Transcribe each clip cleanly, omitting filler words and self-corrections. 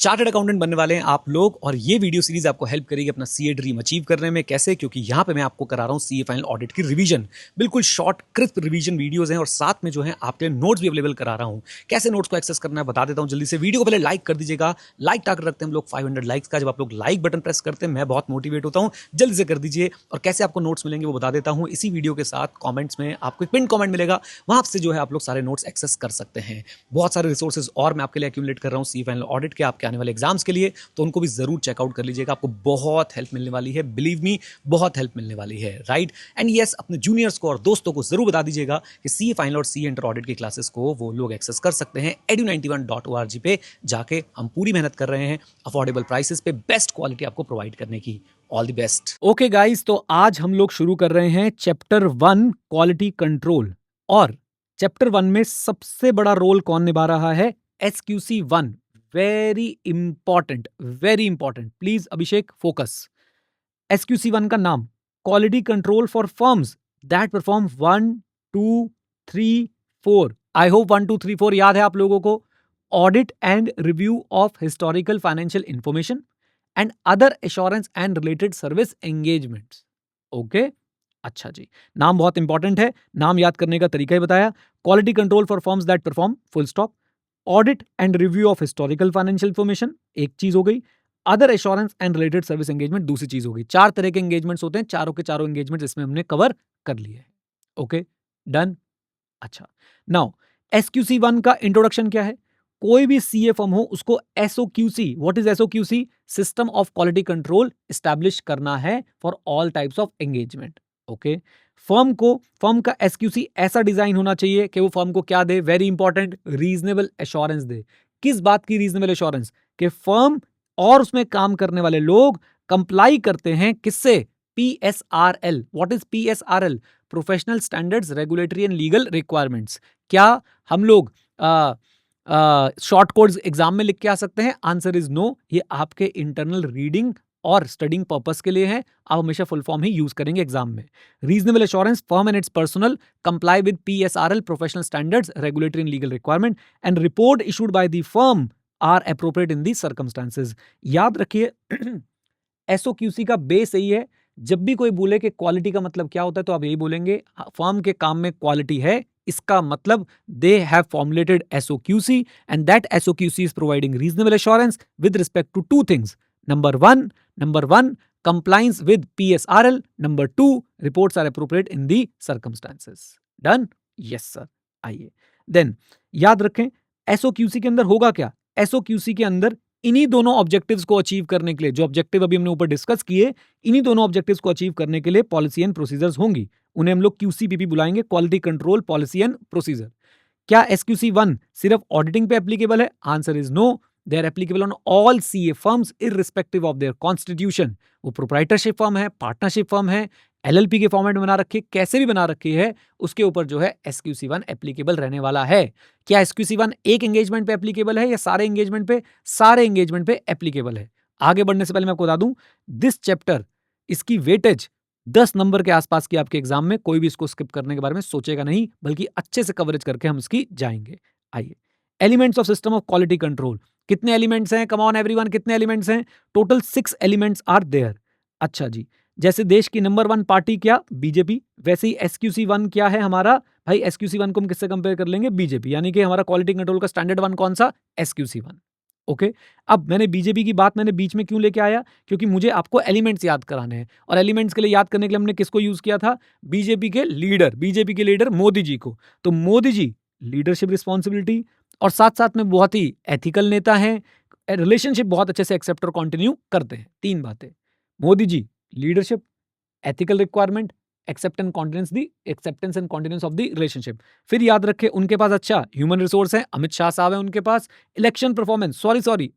Chartered accountant बनने वाले हैं आप लोग और ये वीडियो सीरीज आपको हेल्प करेगी अपना सीए ड्रीम अचीव करने में। कैसे? क्योंकि यहाँ पे मैं आपको करा रहा हूँ सीए फाइनल ऑडिट की रिवीजन, बिल्कुल शॉर्ट क्रिस्प रिवीजन वीडियोस हैं और साथ में जो है आपके नोट्स भी अवेलेबल करा रहा हूँ। कैसे नोट्स को एक्सेस करना है बता देता हूँ जल्दी से। वीडियो को पहले लाइक कर दीजिएगा, लाइक टारगेट रखते हैं हम लोग 500 लाइक्स का। जब आप लोग लाइक बटन प्रेस करते हैं मैं बहुत मोटिवेट होता हूँ, जल्दी से कर दीजिए। और कैसे आपको नोट्स मिलेंगे वो बता देता हूँ इसी वीडियो के साथ। कॉमेंट्स में आपको एक पिन कॉमेंट मिलेगा, वहां से जो है आप लोग सारे नोट्स एक्सेस कर सकते हैं। बहुत सारे रिसोर्सेज और मैं आपके लिए एक्यूमुलेट कर रहा हूँ सी फाइनल ऑडिट के आपके आने वाले एग्जाम्स के लिए, तो उनको भी जरूर चेकआउट कर लीजिएगा। आपको बहुत हेल्प मिलने वाली है, बिलीव मी, बहुत हेल्प मिलने वाली है, राइट। एंड यस, अपने जूनियर्स को और दोस्तों को जरूर बता दीजिएगा कि सी फाइनल और सी इंटर ऑडिट की क्लासेस को वो लोग एक्सेस कर सकते हैं edu91.org पे जाके। हम पूरी मेहनत कर रहे हैं अफोर्डेबल प्राइसेस पे बेस्ट क्वालिटी आपको प्रोवाइड करने की। All the best. Okay guys, तो आज हम लोग शुरू कर रहे हैं चैप्टर 1 क्वालिटी कंट्रोल। और चैप्टर 1 में सबसे बड़ा रोल कौन निभा रहा है? SQC1। Very important, very important. Please Abhishek focus. SQC1 का नाम quality control for firms that perform 1 2 3 4। I hope 1 2 3 4 याद है आप लोगों को। Audit and review of historical financial information and other assurance and related service engagements. Okay, अच्छा जी, नाम बहुत इंपॉर्टेंट है। नाम याद करने का तरीका ही बताया। Quality control for firms that perform, full stop. Audit and review of historical financial information एक चीज हो गई। Other assurance and related service engagement दूसरी चीज हो गई। 4 तरह के एंगेजमेंट्स होते हैं, चारों के चारों एंगेजमेंट्स इसमें हमने कवर कर लिए हैं। Okay, done. अच्छा, नाउ SQC1 का इंट्रोडक्शन क्या है? कोई भी सीए फर्म हो उसको SOQC, what is SOQC? System of quality control establish करना है for all types of engagement. Okay, firm का SQC ऐसा डिजाइन होना चाहिए कि वो फर्म को क्या दे? वेरी इंपॉर्टेंट, रीजनेबल एश्योरेंस दे। किस बात की रीजनेबल एश्योरेंस? कि फर्म और उसमें काम करने वाले लोग कंप्लाई करते हैं किससे? PSRL। What is PSRL? Professional standards, regulatory and legal requirements. क्या हम लोग शॉर्ट कोड्स एग्जाम में लिख के आ सकते हैं? Answer is no. ये आपके इंटरनल रीडिंग और स्टडिंग पर्पस के लिए है। आप हमेशा फुल फॉर्म ही यूज करेंगे एग्जाम में। Reasonable assurance, firm and its personal comply with PSRL, professional standards, regulatory and legal requirement, and report issued by the firm are appropriate in the circumstances. याद रखिए SOQC का base यही है। जब भी कोई बोले कि क्वालिटी का मतलब क्या होता है तो आप यही बोलेंगे, फर्म के काम में क्वालिटी है, इसका मतलब they have formulated SOQC and that SOQC is providing reasonable assurance with respect to two things. Number one, compliance with PSRL. Number 2, reports are appropriate in the circumstances. Done? Yes sir. आइए, then याद रखें SOQC के अंदर होगा क्या? SOQC के अंदर इन्हीं दोनों ऑब्जेक्टिव्स को अचीव करने के लिए, जो ऑब्जेक्टिव अभी हमने ऊपर डिस्कस किए, इन्हीं दोनों ऑब्जेक्टिव्स को अचीव करने के लिए पॉलिसी एंड प्रोसीजर्स होंगी। उन्हें हम लोग QCPP बुलाएंगे, quality control policy and procedure. क्या SQC1 सिर्फ ऑडिटिंग पे एप्लीकेबल है? Answer is no. They are applicable on all CA firms irrespective of their constitution. वो प्रोप्राइटरशिप फर्म है, पार्टनरशिप फर्म है, LLP के फॉर्मेट में बना रखी है, कैसे भी बना रखी है, उसके ऊपर जो है SQC1 एप्लीकेबल रहने वाला है। क्या SQC1 एक एंगेजमेंट पे एप्लीकेबल है या सारे एंगेजमेंट पे? सारे एंगेजमेंट पे एप्लीकेबल है। आगे बढ़ने से पहले मैं आपको बता दूं, दिस चैप्टर, इसकी वेटेज 10 नंबर के आसपास की आपके एग्जाम में, कोई भी इसको स्किप करने के बारे में सोचेगा नहीं, बल्कि अच्छे से कवरेज करके हम इसकी जाएंगे। आइए, elements of system of quality control. कितने एलिमेंट्स हैं? कम ऑन एवरीवन, कितने एलिमेंट्स हैं? Total 6 elements are there. अच्छा जी, जैसे देश की नंबर 1 पार्टी क्या? बीजेपी, वैसे ही SQC1 क्या है हमारा? भाई SQC1 को हम किससे कंपेयर कर लेंगे? बीजेपी। यानी कि हमारा क्वालिटी कंट्रोल का स्टैंडर्ड 1 कौन सा? SQC1। ओके, अब मैंने बीजेपी की बात मैंने बीच में क्यों लेके आया? क्योंकि मुझे आपको एलिमेंट्स याद कराने हैं, और एलिमेंट्स के लिए याद करने के लिए हमने किसको यूज किया था? बीजेपी के लीडर मोदी जी को। तो मोदी जी लीडरशिप रिस्पॉन्सिबिलिटी, और साथ साथ में बहुत ही एथिकल नेता हैं, रिलेशनशिप बहुत अच्छे से एक्सेप्ट और कंटिन्यू करते हैं। 3 बातें, Modi ji leadership, ethical requirement, acceptance and continuance of the relationship. फिर याद रखें उनके पास अच्छा ह्यूमन रिसोर्स है, अमित शाह साहब है उनके पास। इलेक्शन परफॉर्मेंस,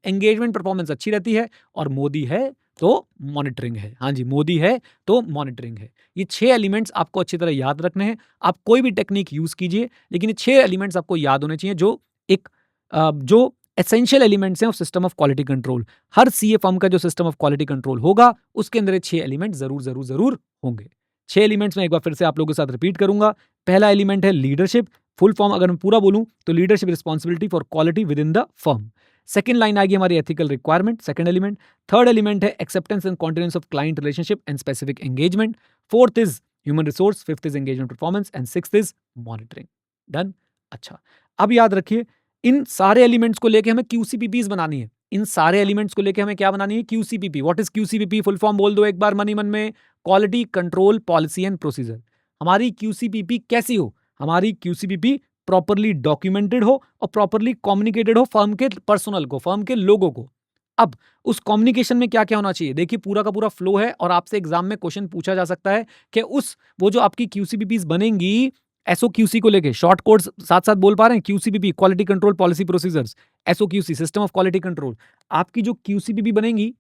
एंगेजमेंट परफॉर्मेंस अच्छी रहती है, और मोदी है तो मॉनिटरिंग है। हाँ जी, मोदी है तो मॉनिटरिंग है। ये 6 एलिमेंट्स आपको अच्छी तरह याद रखने हैं। आप कोई भी टेक्निक यूज कीजिए, लेकिन ये 6 एलिमेंट्स आपको याद होने चाहिए, जो एसेंशियल एलिमेंट्स हैं of system of quality control. Her CA firm का जो सिस्टम ऑफ क्वालिटी कंट्रोल होगा, उसके अंदर ये 6 एलिमेंट जरूर होंगे। 6 एलिमेंट्स में एक बार फिर से आप लोगों के साथ रिपीट करूंगा। पहला एलिमेंट है लीडरशिप, फुल फॉर्म अगर मैं पूरा बोलूं तो leadership responsibility for quality within the firm. Second line आएगी हमारी ethical requirement, second element. Third element है acceptance and continuance of client relationship and specific engagement. Fourth is human resource, fifth is engagement performance and sixth is monitoring. Done. अच्छा, अब याद रखिए इन सारे elements को लेके हमें क्यूसीपीपीज बनानी है। इन सारे एलिमेंट्स को लेके हमें क्या बनानी है? QCPP. What is QCPP? Full form बोल दो एक बार मन में। Quality control policy and procedure. हमारी क्यूसीपीपी कैसी हो? हमारी क्यूसीपीपी प्रॉपरली डॉक्यूमेंटेड हो और प्रॉपरली कम्युनिकेटेड हो फर्म के पर्सनल को, फर्म के लोगों को। अब उस कम्युनिकेशन में क्या क्या होना चाहिए? देखिए पूरा का पूरा फ्लो है और आपसे एग्जाम में क्वेश्चन पूछा जा सकता है कि वो जो आपकी क्यूसीपीपीज बनेंगी एसओक्यूसी को लेके, शॉर्ट कोड्स साथ साथ बोल पा रहे हैं? QCPP quality control policy procedures, SOQC system of quality control. आपकी जो क्यूसीपीपी बनेंगी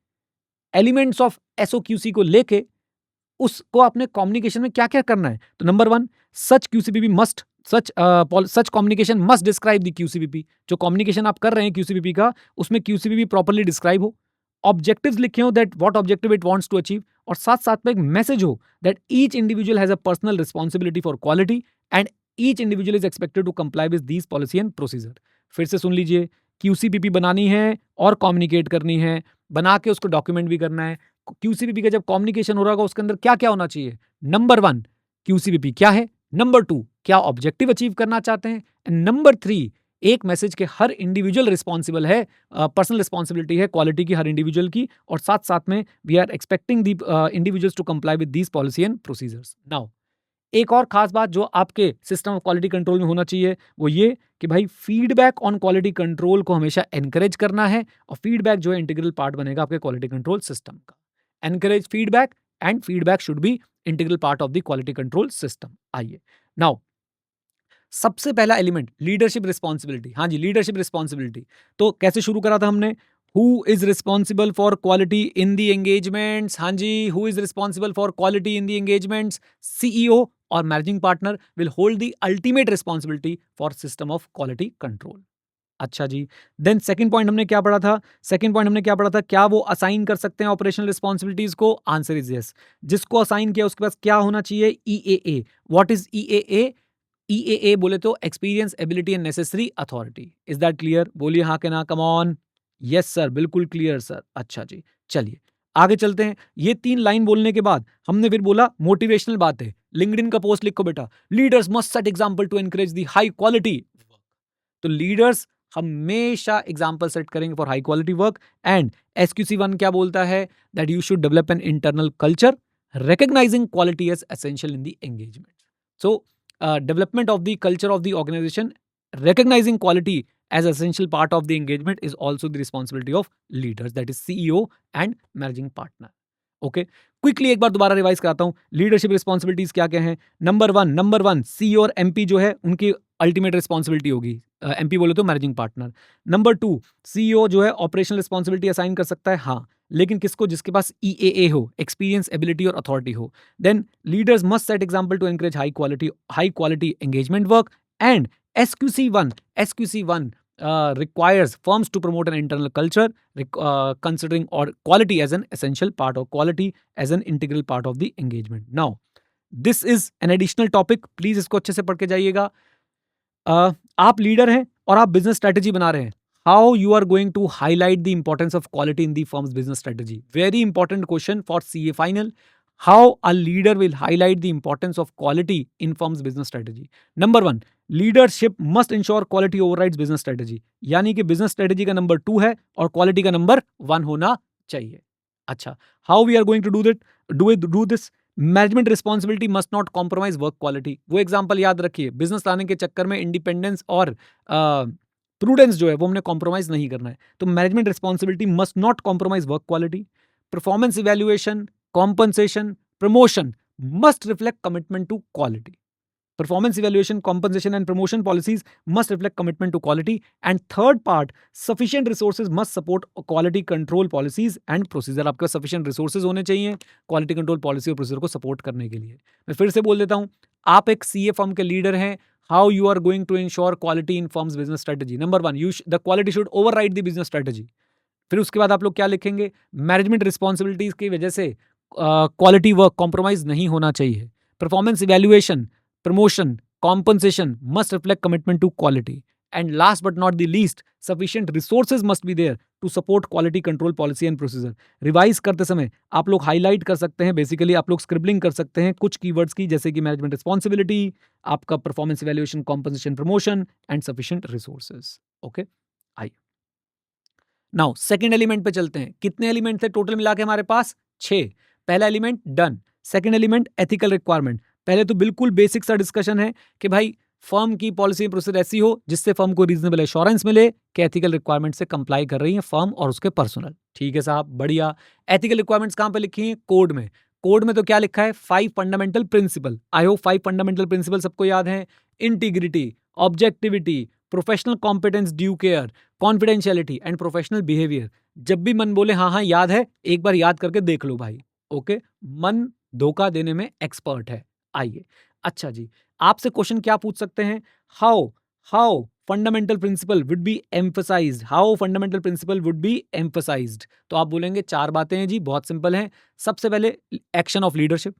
एलिमेंट्स ऑफ एसओक्यूसी को लेके उसको आपने कम्युनिकेशन में क्या क्या करना है? तो number 1, such QCPP must such communication must describe the QCPP. जो कम्युनिकेशन आप कर रहे हैं क्यूसीपीपी का, उसमें क्यूसीपीपी प्रॉपर्ली डिस्क्राइब हो, ऑब्जेक्टिव्स लिखे हो that what objective it wants to achieve, और साथ साथ में एक मैसेज हो that each individual has a personal responsibility for quality and each individual is expected to comply with these policy and procedure. फिर से सुन लीजिए, क्यूसीपीपी बनानी है और कम्युनिकेट करनी है, बना के उसको डॉक्यूमेंट भी करना है। क्यूसीपीपी का जब कम्युनिकेशन हो रहा होगा उसके अंदर क्या क्या होना चाहिए? नंबर 1, क्यूसीपीपी क्या है? नंबर 2, क्या ऑब्जेक्टिव अचीव करना चाहते हैं? एंड नंबर 3, एक मैसेज के हर इंडिविजुअल रिस्पॉन्सिबल है, पर्सनल रिस्पॉन्सिबिलिटी है क्वालिटी की हर इंडिविजुअल की, और साथ साथ में we are expecting the individuals to comply with these policy and procedures. Now एक और खास बात जो आपके सिस्टम ऑफ क्वालिटी कंट्रोल में होना चाहिए वो ये कि भाई फीडबैक ऑन क्वालिटी कंट्रोल को हमेशा एनकरेज करना है, और फीडबैक जो है इंटीग्रल पार्ट बनेगा आपके क्वालिटी कंट्रोल सिस्टम का। Encourage feedback and feedback should be integral part of the quality control system. आइए नाउ सबसे पहला एलिमेंट लीडरशिप रिस्पॉन्सिबिलिटी। हाँ जी, लीडरशिप रिस्पॉन्सिबिलिटी। तो कैसे शुरू करा था हमने? Who is responsible for quality in the engagements? हाँ जी, who is responsible for quality in the engagements? CEO और managing partner will hold the ultimate responsibility for system of quality control. अच्छा जी, देन सेकंड पॉइंट हमने क्या पढ़ा था? Second point हमने क्या पढ़ा था? क्या वो असाइन कर सकते हैं ऑपरेशनल रिस्पॉन्सिबिलिटीज को? Answer is yes. जिसको असाइन किया उसके पास क्या होना चाहिए? ईएए। What is ईएए? ईएए बोले तो experience, ability and necessary authority. Is that clear? बोलिए हाँ के ना, कम ऑन। यस सर, बिल्कुल क्लियर सर। अच्छा जी, चलिए आगे चलते हैं। ये 3 लाइन बोलने के बाद हमने फिर बोला मोटिवेशनल बात है। लिंक्डइन का पोस्ट लिखो बेटा, leaders must set example to encourage the high quality. तो लीडर्स हमेशा एग्जाम्पल सेट करेंगे for high quality work. And SQC1 क्या बोलता है? That you should develop an internal culture recognizing quality as essential in the engagement. So, development of the culture of the organization, recognizing quality as essential part of the engagement is also the responsibility of leaders, that is CEO and managing partner. Okay, quickly एक बार दोबारा revise कराता हूं। Leadership responsibilities क्या क्या हैं? Number one, CEO और MP जो है उनकी अल्टीमेट रिस्पॉन्सिबिलिटी होगी। एमपी बोले तो मैनेजिंग पार्टनर। नंबर 2, सीईओ जो है ऑपरेशनल रिस्पॉन्सिबिलिटी असाइन कर सकता है, हाँ, लेकिन किसको? जिसके पास ईएए हो, एक्सपीरियंस, एबिलिटी और अथॉरिटी हो। Then leaders must set example to encourage high quality engagement work. And SQC1 requires firms to promote an internal culture, considering or quality as an essential part or quality as an integral part of the engagement. Now, this is an additional topic. Please इसको अच्छे से पढ़ के जाइएगा। आप leader हैं और आप बिजनेस स्ट्रेटेजी बना रहे हैं। How you are going to highlight the importance of quality in the firm's business strategy? Very important question for CA final. How a leader will highlight the importance of quality in firm's business strategy? Number 1, leadership must ensure quality overrides business strategy. यानी कि business strategy का number 2 है और quality का number 1 होना चाहिए। अच्छा, how we are going to do this? Management responsibility must not compromise work quality. वो एग्जांपल याद रखिए, बिजनेस लाने के चक्कर में इंडिपेंडेंस और प्रूडेंस जो है वो हमने कॉम्प्रोमाइज नहीं करना है। तो management responsibility must not compromise work quality. Performance evaluation, compensation, promotion must reflect commitment to quality. Performance evaluation, compensation and promotion policies must reflect commitment to quality. And third part, sufficient resources must support quality control policies and procedure. आपके पास sufficient resources होने चाहिए quality control policy और procedure को support करने के लिए. मैं फिर से बोल देता हूँ, आप एक CA firm के leader हैं. How you are going to ensure quality in firm's business strategy? Number one, the quality should override the business strategy. फिर उसके बाद आप लोग क्या लिखेंगे? मैनेजमेंट रिस्पॉन्सिबिलिटीज की वजह से क्वालिटी वर्क कॉम्प्रोमाइज नहीं होना चाहिए. Performance evaluation, promotion, compensation must reflect commitment to quality. And last but not the least, sufficient resources must be there to support quality control policy and procedure. Revise करते समय आप लोग highlight कर सकते हैं, बेसिकली आप लोग स्क्रिबलिंग कर सकते हैं कुछ कीवर्ड्स की, जैसे कि मैनेजमेंट रिस्पॉन्सिबिलिटी, आपका performance evaluation, compensation, promotion and sufficient resources. Okay, आइए नाउ सेकंड एलिमेंट पे चलते हैं. कितने एलिमेंट थे टोटल मिला के हमारे पास? 6. पहला element done. Second element ethical requirement. पहले तो बिल्कुल बेसिक सा डिस्कशन है कि भाई फर्म की पॉलिसी प्रोसेस ऐसी हो जिससे फर्म को रीजनेबल एश्योरेंस मिले कि एथिकल रिक्वायरमेंट से कंप्लाई कर रही है फर्म और उसके पर्सनल. ठीक है साहब, बढ़िया. एथिकल रिक्वायरमेंट्स कहां पे लिखी हैं? कोड में. कोड में तो क्या लिखा है? 5 fundamental principle. I hope 5 fundamental principle सबको याद है. Integrity, objectivity, professional competence, due care, confidentiality and professional behaviour. जब भी मन बोले हाँ हाँ याद है, एक बार याद करके देख लो भाई. ओके, मन धोखा देने में एक्सपर्ट है. आइए, अच्छा जी, आपसे क्वेश्चन क्या पूछ सकते हैं? How fundamental principle would be emphasized. How fundamental principle would be emphasized. तो आप बोलेंगे 4 बातें हैं जी, बहुत सिंपल हैं. सबसे पहले action of leadership.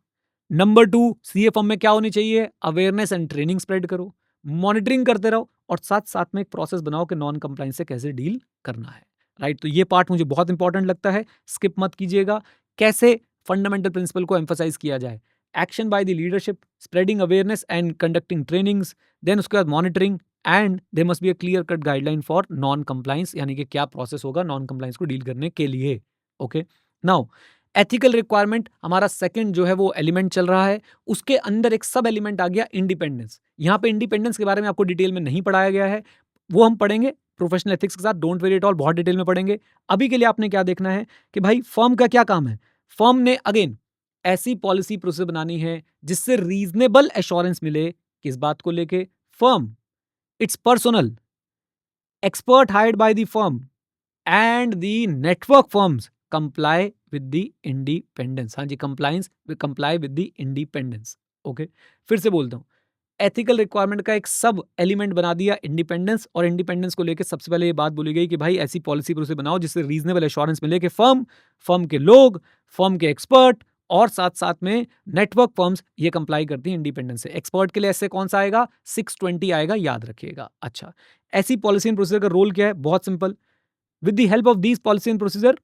Number 2, CA firm में क्या होनी चाहिए? अवेयरनेस एंड ट्रेनिंग स्प्रेड करो, मॉनिटरिंग करते रहो और साथ साथ में एक प्रोसेस बनाओ कि नॉन कंप्लायंस से कैसे डील करना है. राइट, तो ये पार्ट मुझे बहुत इंपॉर्टेंट लगता है, स्किप मत कीजिएगा. कैसे फंडामेंटल प्रिंसिपल को एम्फसाइज किया जाए? Action by the leadership, spreading awareness and conducting trainings, then उसके बाद monitoring and there must be a clear cut guideline for non compliance, यानी कि क्या प्रोसेस होगा नॉन कंप्लायंस को डील करने के लिए. ओके, नाउ एथिकल रिक्वायरमेंट हमारा सेकंड जो है वो एलिमेंट चल रहा है. उसके अंदर एक सब एलिमेंट आ गया इंडिपेंडेंस. यहां पे इंडिपेंडेंस के बारे में आपको डिटेल में नहीं पढ़ाया गया है, वो हम पढ़ेंगे प्रोफेशनल एथिक्स के साथ. डोंट वेरी एट ऑल, बहुत डिटेल में पढ़ेंगे. अभी के लिए आपने क्या देखना है कि भाई फर्म का क्या काम है. फर्म ने अगेन ऐसी पॉलिसी प्रोसेस बनानी है जिससे रीजनेबल एश्योरेंस मिले. किस बात को लेके? Firm, its personnel, expert hired by the firm and the network firms comply with the independence. हाँ जी, comply with the independence. Okay, फिर से बोलता हूं, एथिकल रिक्वायरमेंट का एक सब एलिमेंट बना दिया इंडिपेंडेंस, और इंडिपेंडेंस को लेकर सबसे पहले ये बात बोली गई कि भाई ऐसी पॉलिसी प्रोसेस बनाओ जिससे रीजनेबल एश्योरेंस मिले कि फर्म के लोग, फर्म के एक्सपर्ट और साथ साथ में नेटवर्क फर्म्स ये कंप्लाई करती हैं इंडिपेंडेंस से. एक्सपर्ट के लिए ऐसे कौन सा आएगा? 620 आएगा, याद रखिएगा. अच्छा, ऐसी पॉलिसी एंड प्रोसीजर का रोल क्या है? बहुत simple. With the help of these policy and procedure,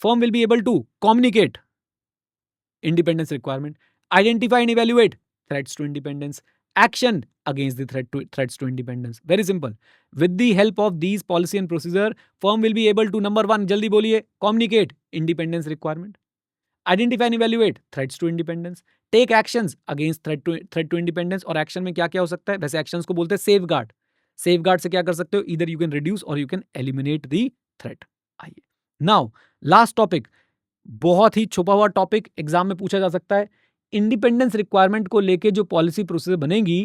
firm will be able to communicate independence requirement, identify and evaluate threats to independence, action against the threats to independence. Very simple. With the help of these policy and procedure, firm will be able to, number 1, jaldi boliye, communicate independence requirement, identify and evaluate threats to independence, take actions against threat to independence. और action में क्या क्या हो सकता है? वैसे actions को बोलते हैं सेफगार्ड. सेफगार्ड से क्या कर सकते हो? ईदर यू कैन रिड्यूस और you can eliminate the threat. आइए, नाउ लास्ट टॉपिक, बहुत ही छुपा हुआ टॉपिक, एग्जाम में पूछा जा सकता है. इंडिपेंडेंस रिक्वायरमेंट को लेके जो पॉलिसी प्रोसेस बनेगी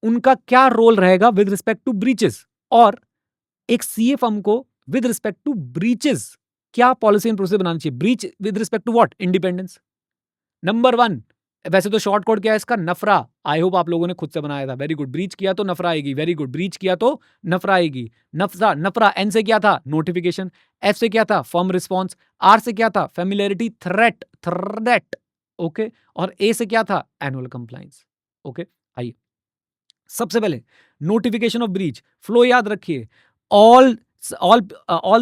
उनका क्या रोल रहेगा विद रिस्पेक्ट टू ब्रीचेस, और एक सीए फर्म को विद रिस्पेक्ट टू ब्रीचेस क्या पॉलिसी एंड प्रोसेस बनानी चाहिए? Breach with respect to what? Independence. Number 1, वैसे तो शॉर्ट कोड क्या है इसका? नफरा. आई होप आप लोगों ने खुद से बनाया था. Very good. ब्रीच किया तो नफरा आएगी. Very good. ब्रीच किया तो नफरा आएगी. नफरा. एन से क्या था? नोटिफिकेशन. एफ से क्या था? Firm response. आर से क्या था? Familiarity, threat. ओके, और ए से क्या था? Annual compliance. ओके, आइए सबसे पहले नोटिफिकेशन ऑफ ब्रीच. फ्लो याद रखिए. All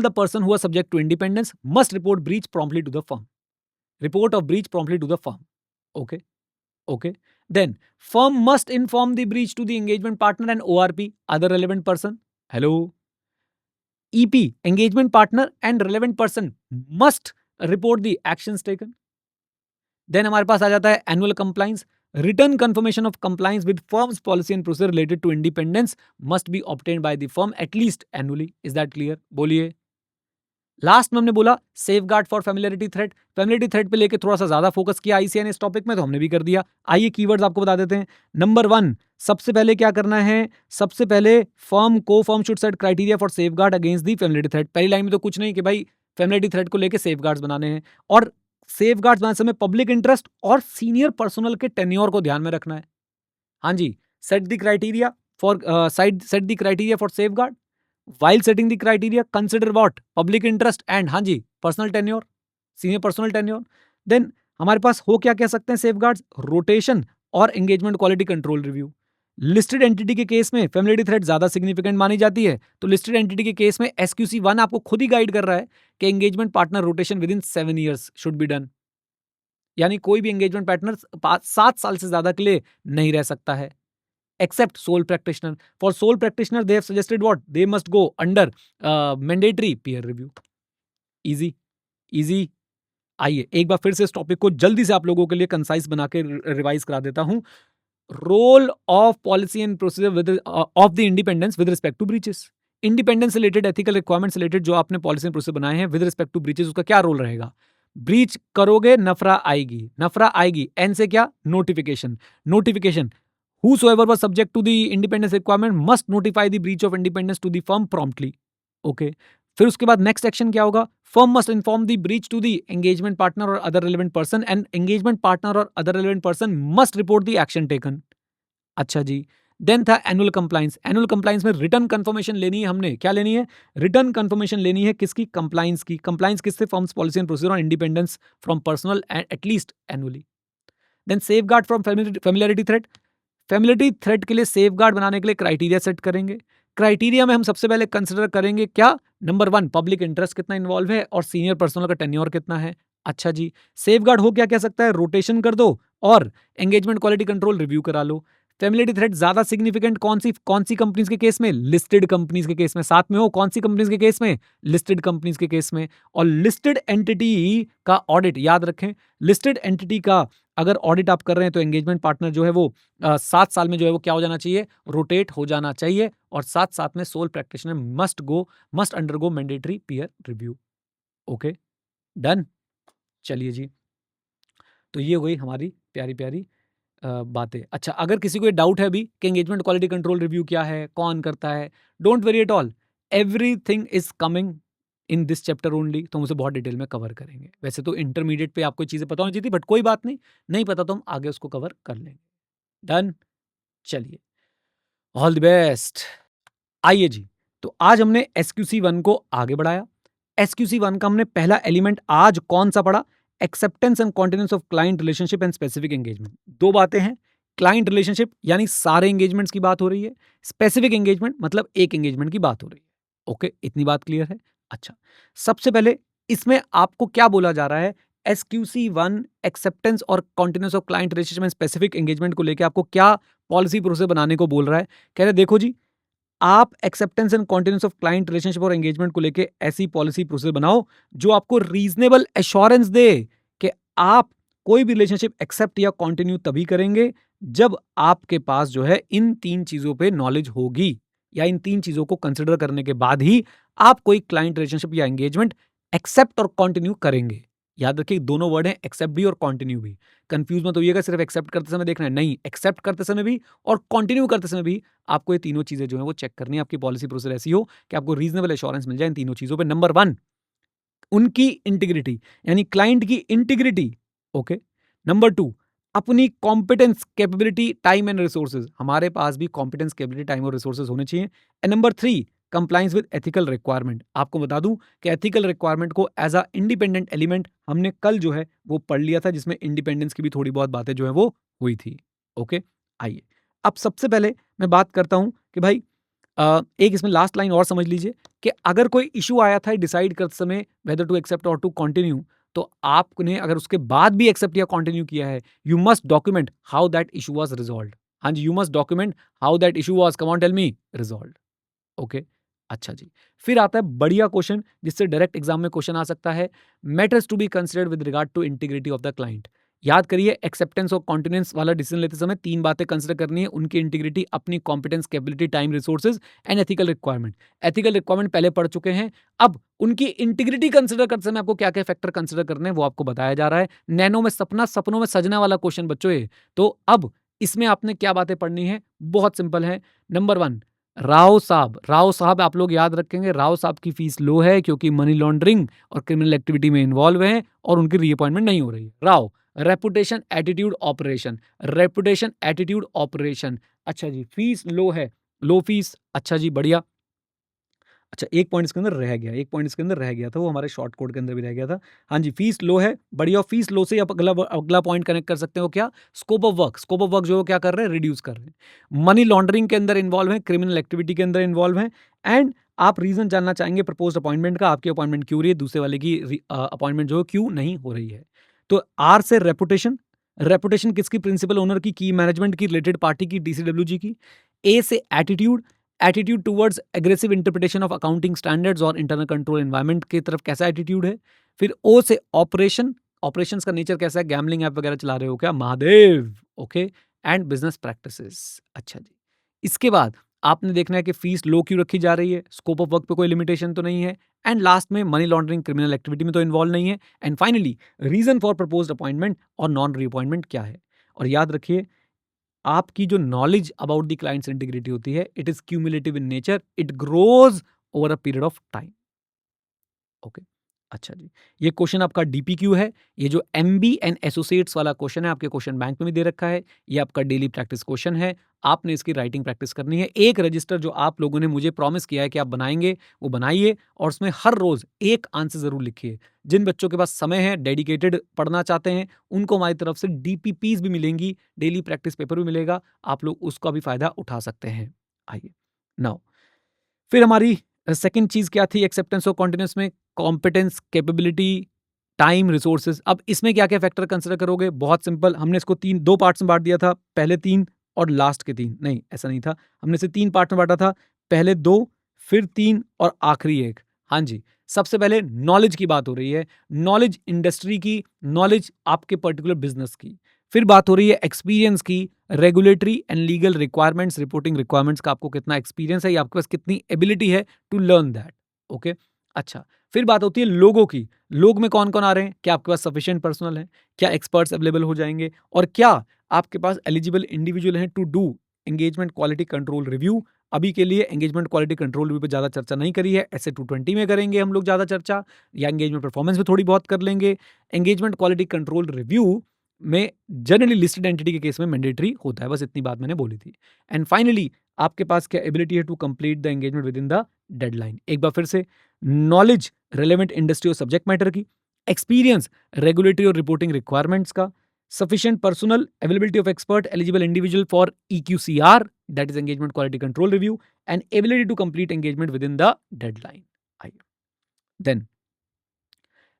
the person who are subject to independence must report breach promptly to the firm. Report of breach promptly to the firm. Okay. Then, firm must inform the breach to the engagement partner and ORP, other relevant person. Hello. EP, engagement partner and relevant person must report the actions taken. Then हमारे पास आ जाता है annual compliance. Written confirmation of compliance with firm's policy and procedure related to independence must be obtained by the firm at least annually. Is that clear? बोलिए. Last में हमने बोला safe guard for familiarity threat. Familiarity threat पे लेके थोड़ा सा ज्यादा focus किया आईसीए ने इस टॉपिक में, तो हमने भी कर दिया. आइए कीवर्ड्स आपको बता देते हैं. नंबर 1, सबसे पहले क्या करना है? सबसे पहले firm should set criteria for safe guard against the familiarity threat. पहली लाइन में तो कुछ नहीं कि भाई फेमिलियरिटी थ्रेट को लेके सेफ गार्ड्स बनाने हैं, और सेफ गार्ड्स बनाने समय पब्लिक इंटरेस्ट और सीनियर पर्सनल के टेन्योर को ध्यान में रखना है. हाँ जी, set the criteria for safeguard. While setting the criteria, consider what? Public interest and हाँ जी personal tenure, senior personal tenure. Then हमारे पास हो क्या कह सकते हैं सेफगार्ड्स? रोटेशन और engagement quality control review. Listed entity के केस में फैमिलिटी थ्रेट ज्यादा सिग्निफिकेंट मानी जाती है, तो लिस्टेड एंटिटी के केस में SQC1 आपको खुद ही गाइड कर रहा है कि engagement partner rotation with in 7 years should be done, यानी कोई भी एंगेजमेंट पार्टनर 7 साल से ज्यादा के लिए नहीं रह सकता है, except sole practitioner. For sole practitioner, they have suggested what? They must go under mandatory peer review. Easy, easy. आइए एक बार फिर से इस टॉपिक को जल्दी से आप लोगों के लिए कंसाइज बना के रिवाइज करा देता हूं. Role of policy and procedure with of the independence with respect to breaches. Independence related, ethical requirements related जो आपने पॉलिसी एंड प्रोसीजर बनाए हैं विद रिस्पेक्ट टू ब्रीचेस, उसका क्या रोल रहेगा? ब्रीच करोगे नफरा आएगी, नफरा आएगी, एन से क्या? Notification. Notification, whosoever was subject to the independence requirement must notify the breach of independence to the firm promptly. Okay. फिर उसके बाद नेक्स्ट एक्शन क्या होगा? firm must inform the breach to the engagement partner or other relevant person and engagement partner or other relevant person must report the action taken. अच्छा जी. Then था annual compliance. Annual compliance में return confirmation लेनी है हमने. क्या लेनी है? रिटर्न कंफर्मेशन लेनी है. किसकी? कंप्लाइंस की. कंप्लाइंस किससे? Firm's policy and procedure on independence from personnel and at least annually. Then safeguard from familiarity threat. Familiarity threat के लिए सेफ गार्ड बनाने के लिए क्राइटेरिया सेट करेंगे. क्राइटेरिया में हम सबसे पहले कंसिडर करेंगे क्या? नंबर 1, पब्लिक इंटरेस्ट कितना इन्वॉल्व है और सीनियर पर्सनल का टेन्योर कितना है. अच्छा जी. सेफ गार्ड हो क्या कह सकता है? रोटेशन कर दो और एंगेजमेंट क्वालिटी कंट्रोल रिव्यू करा लो. फैमिलिटी थ्रेट ज्यादा सिग्निफिकेंट कौन सी कंपनीज के केस में? लिस्टेड कंपनीज के केस में. साथ में हो कौन सी कंपनीज के केस में? लिस्टेड कंपनीज के केस में. और लिस्टेड एंटिटी का ऑडिट याद रखें. लिस्टेड एंटिटी का अगर ऑडिट आप कर रहे हैं तो एंगेजमेंट पार्टनर जो है वो 7 साल में जो है वो क्या हो जाना चाहिए? रोटेट हो जाना चाहिए. और साथ साथ में sole practitioner must undergo mandatory peer review. Okay, done. चलिए जी, तो ये हो गई हमारी प्यारी प्यारी बातें. अच्छा, अगर किसी को ये डाउट है अभी कि एंगेजमेंट क्वालिटी कंट्रोल रिव्यू क्या है, कौन करता है, don't worry at all. Everything is coming in this chapter only. तो हम उसे बहुत डिटेल में कवर करेंगे. वैसे तो इंटरमीडिएट पे आपको चीज़ें पता होनी चाहिए, बट कोई बात नहीं पता तो हम आगे उसको कवर कर लेंगे. डन. चलिए, ऑल द बेस्ट. आइए जी, तो आज हमने SQC1 को आगे बढ़ाया. SQC1 का हमने पहला एलिमेंट आज कौन सा पढ़ा? Acceptance and continuous of client relationship and specific engagement. 2 बातें हैं. क्लाइंट रिलेशनशिप यानी सारे एंगेजमेंट्स की बात हो रही है. स्पेसिफिक एंगेजमेंट मतलब एक एंगेजमेंट की बात हो रही है. ओके, इतनी बात क्लियर है. अच्छा, सबसे पहले इसमें आपको क्या बोला जा रहा है? SQC1 एक्सेप्टेंस और continuous of client relationship and specific engagement को लेकर आपको क्या पॉलिसी प्रोसेस बनाने को बोल रहा है? कह रहे देखो जी, आप acceptance and continuous of client relationship और एंगेजमेंट को लेके ऐसी पॉलिसी प्रोसेस बनाओ जो आपको रीजनेबल एश्योरेंस दे कि आप कोई भी रिलेशनशिप एक्सेप्ट या कॉन्टिन्यू तभी करेंगे जब आपके पास जो है इन 3 चीजों पे नॉलेज होगी, या इन 3 चीजों को कंसिडर करने के बाद ही आप कोई क्लाइंट रिलेशनशिप या एंगेजमेंट एक्सेप्ट और कॉन्टिन्यू करेंगे. याद रखिए, दोनों वर्ड हैं, एक्सेप्ट भी और कॉन्टिन्यू भी. कंफ्यूज मत होइएगा, सिर्फ एक्सेप्ट करते समय देखना है, नहीं, एक्सेप्ट करते समय भी और कॉन्टिन्यू करते समय भी आपको ये तीनों चीजें जो है वो चेक करनी है. आपकी पॉलिसी प्रोसेस ऐसी हो कि आपको रीजनेबल एश्योरेंस मिल जाए इन तीनों चीजों पे. नंबर 1, उनकी इंटीग्रिटी यानी क्लाइंट की इंटीग्रिटी. ओके. नंबर 2, अपनी competence, capability, time and resources. हमारे पास भी कॉम्पिटेंस, कैपेबिलिटी, टाइम और रिसोर्सेज होने चाहिए. And number 3, compliance with ethical requirement. आपको बता दूं कि एथिकल रिक्वायरमेंट को एज अ इंडिपेंडेंट एलिमेंट हमने कल जो है वो पढ़ लिया था, जिसमें इंडिपेंडेंस की भी थोड़ी बहुत बातें जो है वो हुई थी. ओके, आइए अब सबसे पहले मैं बात करता हूं कि भाई एक इसमें लास्ट लाइन और समझ लीजिए कि अगर कोई इशू आया था डिसाइड करते समय वेदर टू एक्सेप्ट और टू कंटिन्यू, तो आपने अगर उसके बाद भी एक्सेप्ट या कंटिन्यू किया है, you must document how that issue was resolved. हाँ जी, you must document how that issue was, come on tell me, resolved. Okay. अच्छा जी, फिर आता है बढ़िया क्वेश्चन जिससे डायरेक्ट एग्जाम में क्वेश्चन आ सकता है. Matters to be considered with regard to integrity of the client. याद करिए, एक्सेप्टेंस और कॉन्टिनेंस वाला डिसीजन लेते समय 3 बातें कंसिडर करनी है. उनकी इंटीग्रिटी, अपनी competence, capability, time, resources and ethical requirement. Ethical requirement पहले पढ़ चुके हैं. अब उनकी इंटीग्रिटी कंसिडर करते समय आपको क्या क्या फैक्टर कंसिडर करने हैं वो आपको बताया जा रहा है. नैनो में सपना, सपनों में सजना वाला क्वेश्चन बच्चों ये. तो अब इसमें आपने क्या बातें पढ़नी है? बहुत सिंपल है. नंबर 1, राव साहब आप लोग याद रखेंगे. राव साहब की फीस लो है क्योंकि मनी लॉन्ड्रिंग और क्रिमिनल एक्टिविटी में इन्वॉल्व हैं और उनकी रीअपॉइंटमेंट नहीं हो रही है. राव. Reputation attitude operation. अच्छा जी, फीस लो है, लो फीस. अच्छा जी, बढ़िया. अच्छा, एक पॉइंट इसके अंदर रह गया, एक पॉइंट इसके अंदर रह गया था, वो हमारे शॉर्ट कोड के अंदर भी रह गया था। हाँ जी, फीस लो है, बढ़िया। फीस लो से आप अगला पॉइंट कनेक्ट कर सकते हो क्या? Scope of work. Scope of work जो है क्या कर रहे हैं? रिड्यूस कर रहे हैं। मनी लॉन्ड्रिंग के अंदर इन्वॉल्व है, क्रिमिनल एक्टिविटी के अंदर इन्वॉल्व है, एंड आप रीजन जानना चाहेंगे प्रपोज्ड अपॉइंटमेंट का, आपकी अपॉइंटमेंट क्यों रही है, दूसरे वाले की अपॉइंटमेंट जो है क्यों नहीं हो रही है। तो आर से रेपुटेशन। रेपुटेशन किसकी? प्रिंसिपल ओनर की, मैनेजमेंट की, रिलेटेड पार्टी की, डीसीडब्ल्यूजी की। ए से attitude. Attitude towards aggressive interpretation of accounting standards और इंटरनल कंट्रोल एनवायरनमेंट की तरफ कैसा एटीट्यूड है। फिर ओ से ऑपरेशन। ऑपरेशंस का नेचर कैसा है? गैम्बलिंग ऐप वगैरह चला रहे हो क्या? Mahadev. Okay. And business practices. अच्छा जी, इसके बाद आपने देखना है कि फीस लो क्यों रखी जा रही है, स्कोप ऑफ वर्क पे कोई लिमिटेशन तो नहीं है, एंड लास्ट में मनी लॉन्ड्रिंग क्रिमिनल एक्टिविटी में तो इन्वॉल्व नहीं है, and finally reason for proposed appointment और नॉन रीअपॉइंटमेंट क्या है। और याद रखिए, आपकी जो knowledge about the client's integrity होती है, it is cumulative in nature, it grows over a period of time. Okay. अच्छा जी, ये क्वेश्चन आपका डीपीक्यू है। ये जो एमबी एंड एसोसिएट्स वाला क्वेश्चन है, आपके क्वेश्चन बैंक में भी दे रखा है। ये आपका डेली प्रैक्टिस क्वेश्चन है। आपने इसकी राइटिंग प्रैक्टिस करनी है। एक रजिस्टर जो आप लोगों ने मुझे प्रॉमिस किया है कि आप बनाएंगे, वो बनाइए, और उसमें हर रोज एक आंसर जरूर लिखिए। जिन बच्चों के पास समय है, डेडिकेटेड पढ़ना चाहते हैं, उनको हमारी तरफ से डीपीपीज भी मिलेंगी, डेली प्रैक्टिस पेपर भी मिलेगा, आप लोग उसका भी फायदा उठा सकते हैं। आइए नाउ, फिर हमारी सेकंड चीज क्या थी एक्सेप्टेंस ऑफ कॉन्टिन्यूस में? Competence, capability, time, resources. अब इसमें क्या क्या फैक्टर कंसिडर करोगे? बहुत सिंपल, हमने इसको दो पार्ट्स में बांट दिया था, पहले 3 और लास्ट के 3। नहीं, ऐसा नहीं था, हमने इसे 3 पार्ट में बांटा था, पहले 2, फिर 3 और आखिरी 1। हाँ जी, सबसे पहले नॉलेज की बात हो रही है, नॉलेज इंडस्ट्री की, नॉलेज आपके पर्टिकुलर बिजनेस की। फिर बात हो रही है एक्सपीरियंस की, regulatory and legal requirements, reporting requirements का आपको कितना एक्सपीरियंस है, या आपके पास कितनी एबिलिटी है टू लर्न दैट। ओके। अच्छा, फिर बात होती है लोगों की। लोग में कौन कौन आ रहे हैं? क्या आपके पास सफिशिएंट पर्सनल है? क्या एक्सपर्ट्स अवेलेबल हो जाएंगे? और क्या आपके पास एलिजिबल इंडिविजुअल हैं to do engagement quality control review? अभी के लिए एंगेजमेंट क्वालिटी कंट्रोल रिव्यू पे ज़्यादा चर्चा नहीं करी है, ऐसे 220 में करेंगे हम लोग ज़्यादा चर्चा, या एंगेजमेंट परफॉर्मेंस में थोड़ी बहुत कर लेंगे। एंगेजमेंट क्वालिटी कंट्रोल रिव्यू में जनरली लिस्टेड एंटिटी के केस में मैंडेटरी होता है, बस इतनी बात मैंने बोली थी। एंड फाइनली, आपके पास क्या एबिलिटी है to complete the engagement within the deadline. एक बार फिर से, नॉलेज रेलेवेंट इंडस्ट्री और सब्जेक्ट मैटर की, एक्सपीरियंस रेगुलेटरी और रिपोर्टिंग रिक्वायरमेंट्स का, sufficient personal availability of expert eligible individual for EQCR, that is engagement quality control review, and ability to complete engagement within the deadline. आइए, then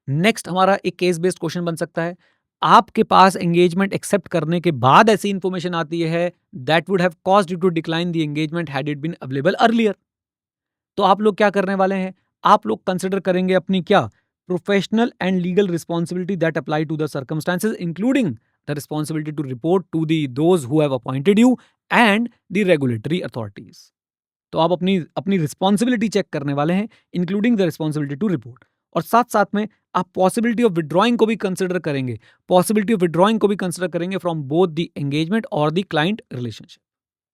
next हमारा एक case based question बन सकता है। आपके पास engagement accept करने के बाद ऐसी इंफॉर्मेशन आती है that would have caused you to decline the engagement had it been available earlier. तो आप लोग क्या करने वाले हैं? आप लोग कंसिडर करेंगे अपनी क्या? Professional and legal responsibility that apply to the circumstances, including the responsibility to report to the those who have appointed you and the regulatory authorities. तो आप अपनी अपनी रिस्पॉन्सिबिलिटी चेक करने वाले हैं, including the responsibility to report. और साथ साथ में आप पॉसिबिलिटी ऑफ विड्रॉइंग को भी कंसिडर करेंगे, पॉसिबिलिटी ऑफ विड्रॉइंग को भी कंसिडर करेंगे फ्रॉम बोथ द एंगेजमेंट और द क्लाइंट रिलेशनशिप।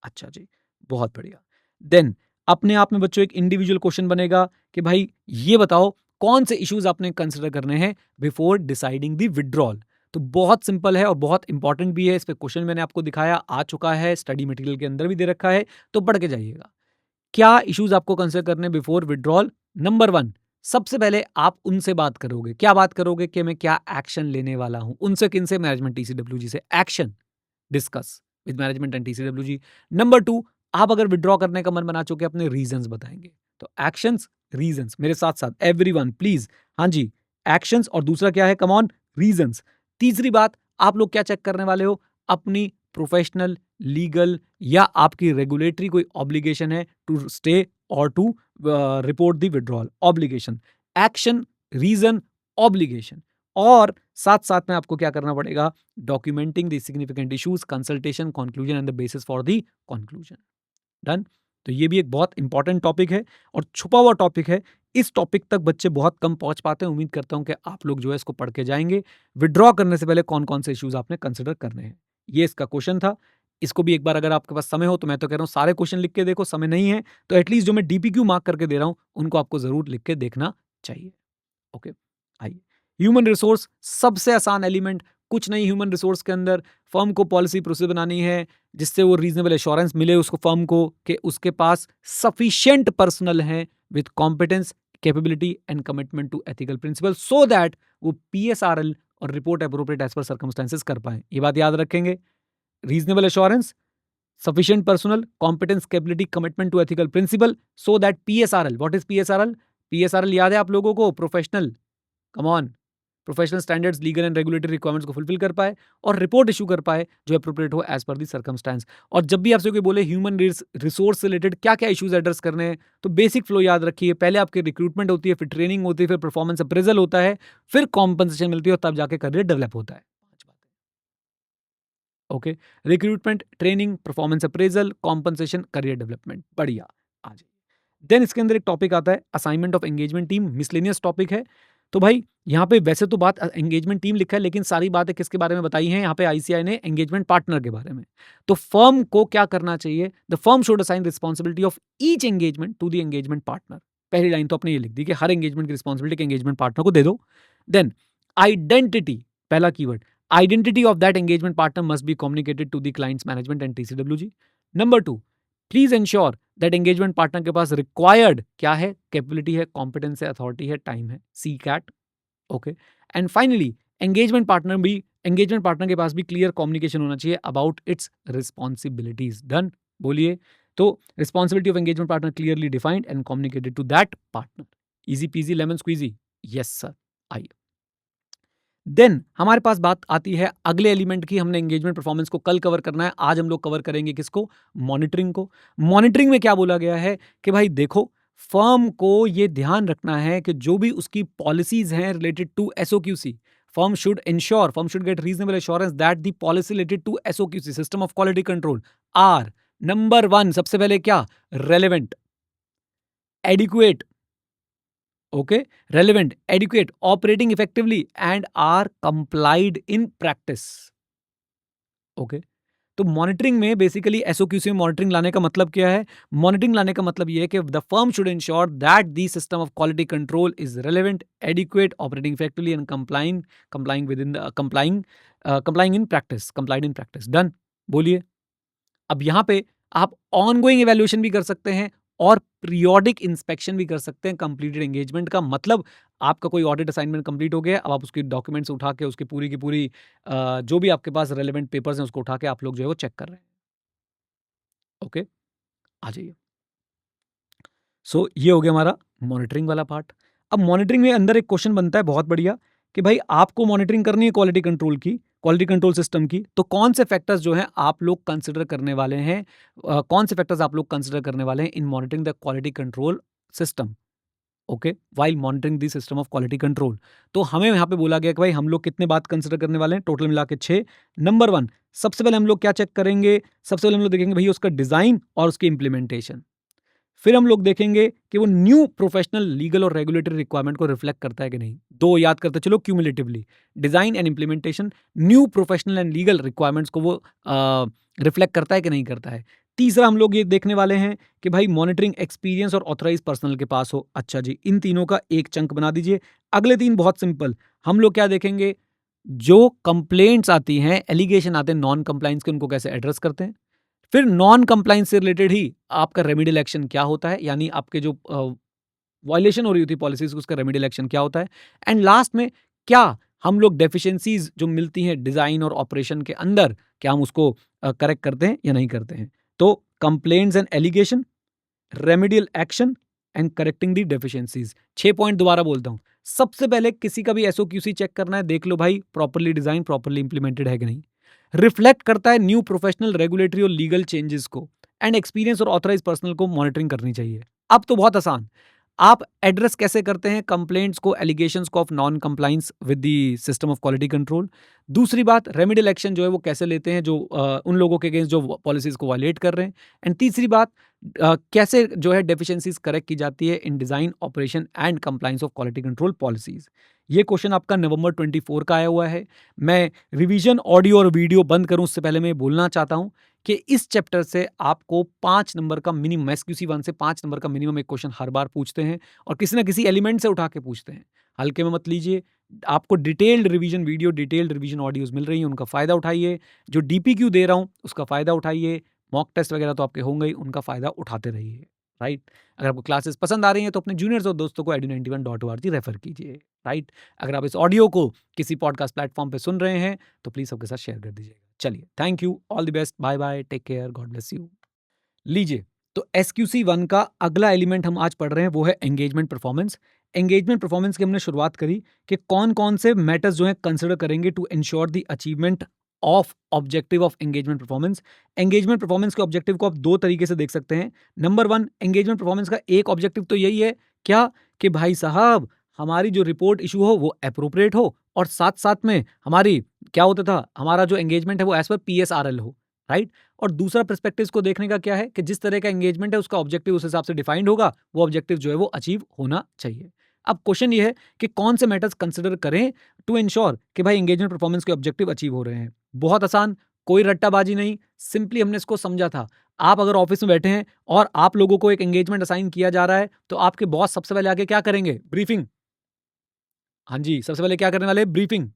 अच्छा जी, बहुत बढ़िया। देन अपने आप में बच्चों एक इंडिविजुअल क्वेश्चन बनेगा कि भाई ये बताओ कौन से इश्यूज आपने कंसिडर करने हैं बिफोर डिसाइडिंग द विड्रॉल। तो बहुत सिंपल है और बहुत इंपॉर्टेंट भी है, इस पे क्वेश्चन मैंने आपको दिखाया, आ चुका है, स्टडी मटेरियल के अंदर भी दे रखा है, तो पढ़ के जाइएगा। क्या इश्यूज आपको कंसिडर करने बिफोर विड्रॉल? नंबर 1, सबसे पहले आप उनसे बात करोगे। क्या बात करोगे? कि मैं क्या एक्शन लेने वाला हूं। उनसे, किनसे? मैनेजमेंट टीसीडब्ल्यूजी से। Action discuss with management and TCWG. Number 2, आप अगर विड्रॉ करने का मन बना चुके अपने रीजंस बताएंगे। तो एक्शंस, रीजंस, मेरे साथ साथ एवरीवन प्लीज। हाँ जी, एक्शंस और दूसरा क्या है? Come on, reasons. तीसरी बात, आप लोग क्या चेक करने वाले हो? अपनी प्रोफेशनल, लीगल या आपकी रेगुलेटरी कोई ऑब्लिगेशन है टू स्टे और to report the withdrawal. Obligation, action, reason, obligation. और साथ साथ में आपको क्या करना पड़ेगा? Documenting the significant issues, consultation, conclusion and the basis for the conclusion. Done. तो ये भी एक बहुत इंपॉर्टेंट टॉपिक है और छुपा हुआ टॉपिक है। इस टॉपिक तक बच्चे बहुत कम पहुंच पाते हैं। उम्मीद करता हूं कि आप लोग जो है इसको पढ़ के जाएंगे। विड्रॉ करने से पहले कौन कौन से इश्यूज आपने कंसिडर करने हैं, ये इसका क्वेश्चन था। इसको भी एक बार अगर आपके पास समय हो तो मैं तो कह रहा हूं सारे क्वेश्चन लिख के देखो, समय नहीं है तो एटलीस्ट जो मैं डीपीक्यू मार्क करके दे रहा हूं उनको आपको जरूर लिख के देखना चाहिए। ओके, आइए। ह्यूमन रिसोर्स, सबसे आसान एलिमेंट, कुछ नहीं ह्यूमन रिसोर्स के अंदर। फर्म को पॉलिसी प्रोसेस बनानी है जिससे वो रीजनेबल एश्योरेंस मिले उसको, फर्म को, कि उसके पास सफिशिएंट पर्सनल है with competence, capability and commitment to ethical principle, so that वो PSRL और report appropriate as per circumstances कर पाए। ये बात याद रखेंगे। Reasonable assurance, sufficient personnel, competence, capability, commitment to ethical principle, so that PSRL, what is PSRL? PSRL याद है आप लोगों को? Professional, come on, professional standards, legal and regulatory requirements को फुलफिल कर पाए और रिपोर्ट इशू कर पाए जो अप्रोप्रिएट हो एज पर दी सर्कमस्टांस। और जब भी आपसे कोई बोले ह्यूमन रिसोर्स से रिलेटेड क्या क्या इशूज एड्रेस करने हैं, तो बेसिक फ्लो याद रखिए। पहले आपकी रिक्रूटमेंट होती है, फिर ट्रेनिंग होती है, फिर परफॉर्मेंस अप्रेजल होता है, फिर कॉम्पनसेशन मिलती है और तब जाके करियर डेवलप होता है। Okay, recruitment, training, performance appraisal, compensation, career development. बढ़िया, आ जाइए। देन इसके अंदर एक टॉपिक आता है assignment of engagement team, miscellaneous topic है। तो भाई यहाँ पे वैसे तो बात एंगेजमेंट टीम लिखा है, लेकिन सारी बातें किसके बारे में बताई हैं यहाँ पे? ICI ने एंगेजमेंट पार्टनर के बारे में। तो फर्म को क्या करना चाहिए? The firm should assign responsibility of each engagement to the engagement partner. पहली लाइन तो अपने ये लिख दी कि हर एंगेजमेंट की रिस्पॉन्सिबिलिटी एंगेजमेंट पार्टनर को दे दो। देन आइडेंटिटी, पहला keyword, identity of that engagement partner must be communicated to the client's management and TCWG. Number 2, please ensure that engagement partner के पास रिक्वायर्ड क्या है? कैपेबिलिटी है, कॉम्पिटेंस है, अथॉरिटी है, टाइम है, CCAT। Okay, and finally engagement partner के पास भी clear communication होना चाहिए अबाउट इट्स रिस्पॉन्सिबिलिटीज। डन, बोलिए। तो responsibility of engagement partner clearly defined and communicated to that partner. Easy peasy lemon squeezy. Yes sir, आइए। Then हमारे पास बात आती है अगले एलिमेंट की। हमने एंगेजमेंट परफॉर्मेंस को कल कवर करना है, आज हम लोग कवर करेंगे किसको? मॉनिटरिंग को। मॉनिटरिंग में क्या बोला गया है कि भाई देखो, फर्म को ये ध्यान रखना है कि जो भी उसकी पॉलिसीज हैं related to SOQC, firm should get reasonable assurance that the policy related to SOQC, system of quality control, are number 1, सबसे पहले क्या? Relevant, adequate, okay, relevant, adequate, operating effectively and are complied in practice। okay, तो monitoring में basically SOQC में monitoring लाने का मतलब क्या है? मॉनिटरिंग लाने का मतलब ये है कि the firm should ensure that the system of quality control is relevant, adequate, operating effectively and complying in practice. Done, बोलिए। अब यहाँ पे आप ऑनगोइंग इवैल्यूएशन भी कर सकते हैं और पीरियोडिक इंस्पेक्शन भी कर सकते हैं कंप्लीटेड एंगेजमेंट का। मतलब आपका कोई ऑडिट असाइनमेंट कंप्लीट हो गया, अब आप उसकी डॉक्यूमेंट्स उठा के उसकी पूरी की पूरी जो भी आपके पास रेलेवेंट पेपर्स हैं उसको उठा के आप लोग जो है वो चेक कर रहे हैं। ओके, आ जाइए। सो ये हो गया हमारा मॉनिटरिंग वाला पार्ट। अब मॉनिटरिंग में अंदर एक क्वेश्चन बनता है बहुत बढ़िया कि भाई आपको मॉनिटरिंग करनी है क्वालिटी कंट्रोल की, क्वालिटी कंट्रोल सिस्टम की, तो कौन से फैक्टर्स जो हैं आप लोग कंसिडर करने वाले हैं? कौन से फैक्टर्स आप लोग कंसिडर करने वाले हैं इन monitoring the quality control system? Okay, while monitoring the system of quality control. तो हमें यहाँ पे बोला गया कि भाई हम लोग कितने बात कंसिडर करने वाले हैं? टोटल मिला के 6। नंबर 1, सबसे पहले हम लोग क्या चेक करेंगे? सबसे पहले हम लोग देखेंगे भाई उसका डिजाइन और उसकी इंप्लीमेंटेशन। फिर हम लोग देखेंगे कि वो न्यू प्रोफेशनल, लीगल और रेगुलेटरी रिक्वायरमेंट को रिफ्लेक्ट करता है कि नहीं। 2 याद करते चलो cumulatively, design and implementation, new professional and legal requirements को वो रिफ्लेक्ट करता है कि नहीं करता है। तीसरा हम लोग ये देखने वाले हैं कि भाई मॉनिटरिंग एक्सपीरियंस और ऑथराइज पर्सनल के पास हो। अच्छा जी, इन तीनों का एक चंक बना दीजिए। अगले 3 बहुत सिंपल, हम लोग क्या देखेंगे? जो कंप्लेंट्स आती हैं, एलिगेशन आते हैं नॉन कंप्लाइंस के, उनको कैसे एड्रेस करते हैं। फिर नॉन कंप्लाइंस से रिलेटेड ही आपका रेमेडियल एक्शन क्या होता है, यानी आपके जो वायलेशन हो रही होती है पॉलिसीज, उसका रेमेडियल एक्शन क्या होता है। एंड लास्ट में क्या हम लोग डेफिशिएंसीज जो मिलती हैं डिजाइन और ऑपरेशन के अंदर, क्या हम उसको करेक्ट करते हैं या नहीं करते हैं। तो complaints and allegation, remedial action and correcting the deficiencies. 6 point दोबारा बोलता हूं। सबसे पहले किसी का भी SOQC चेक करना है, देख लो भाई प्रॉपरली डिजाइन, प्रॉपरली इंप्लीमेंटेड है कि नहीं। रिफ्लेक्ट करता है न्यू प्रोफेशनल, रेगुलेटरी और लीगल चेंजेस को। एंड एक्सपीरियंस और ऑथराइज पर्सनल को मॉनिटरिंग करनी चाहिए। अब तो बहुत आसान, आप एड्रेस कैसे करते हैं कंप्लेंट्स को, एलिगेशंस को of non compliance with the system of quality control. दूसरी बात, रेमेडियल एक्शन जो है वो कैसे लेते हैं जो उन लोगों के अगेंस्ट जो पॉलिसीज को वायलेट कर रहे हैं। एंड तीसरी बात, कैसे जो है डेफिशिएंसीज करेक्ट की जाती है in design, operation and compliance of quality control policies. ये क्वेश्चन आपका नवंबर 24 का आया हुआ है। मैं रिवीजन ऑडियो और वीडियो बंद करूं उससे पहले मैं बोलना चाहता हूं कि इस चैप्टर से आपको 5 नंबर का मिनिमम, SQC 1 से 5 नंबर का मिनिमम एक क्वेश्चन हर बार पूछते हैं और किसी ना किसी एलिमेंट से उठा के पूछते हैं। हल्के में मत लीजिए, आपको detailed revision video, detailed revision audios मिल रही हैं, उनका फ़ायदा उठाइए। जो DPQ दे रहा हूँ उसका फ़ायदा उठाइए। मॉक टेस्ट वगैरह तो आपके होंगे ही, उनका फ़ायदा उठाते रहिए। राइट। अगर आपको क्लासेस पसंद आ रही हैं तो अपने जूनियर्स और दोस्तों को edu91.org रेफर कीजिए, राइट। अगर आप इस ऑडियो को किसी पॉडकास्ट प्लेटफॉर्म पे सुन रहे हैं तो प्लीज सबके साथ शेयर कर दीजिएगा। चलिए, thank you, all the best, bye bye, take care, God bless you. लीजिए, तो SQC1 का अगला एलिमेंट हम आज पढ़ रहे हैं वो है एंगेजमेंट परफॉर्मेंस। एंगेजमेंट परफॉर्मेंस की हमने शुरुआत करी कि कौन कौन से मैटर्स जो हैं कंसिडर करेंगे to ensure the achievement of objective of engagement performance. Engagement performance के ऑब्जेक्टिव को आप दो तरीके से देख सकते हैं। नंबर वन, एंगेजमेंट परफॉर्मेंस का एक ऑब्जेक्टिव तो यही है क्या, कि भाई साहब हमारी जो रिपोर्ट इशू हो वो अप्रोप्रिएट हो, और साथ साथ में हमारी क्या होता था, हमारा जो एंगेजमेंट है वो एज पर PSRL हो, राइट। और दूसरा पर्सपेक्टिव को देखने का क्या है कि जिस तरह का एंगेजमेंट है उसका ऑब्जेक्टिव उस हिसाब से डिफाइंड होगा, वो ऑब्जेक्टिव जो है वो अचीव होना चाहिए। अब क्वेश्चन ये है कि कौन से मैटर्स कंसिडर करें टू इंश्योर कि भाई एंगेजमेंट परफॉर्मेंस के ऑब्जेक्टिव अचीव हो रहे हैं। बहुत आसान, कोई रट्टाबाजी नहीं, सिंपली हमने इसको समझा था। आप अगर ऑफिस में बैठे हैं और आप लोगों को एक एंगेजमेंट असाइन किया जा रहा है तो आपके बॉस सबसे पहले आके क्या करेंगे, ब्रीफिंग। हाँ जी, सबसे पहले क्या करने वाले, ब्रीफिंग।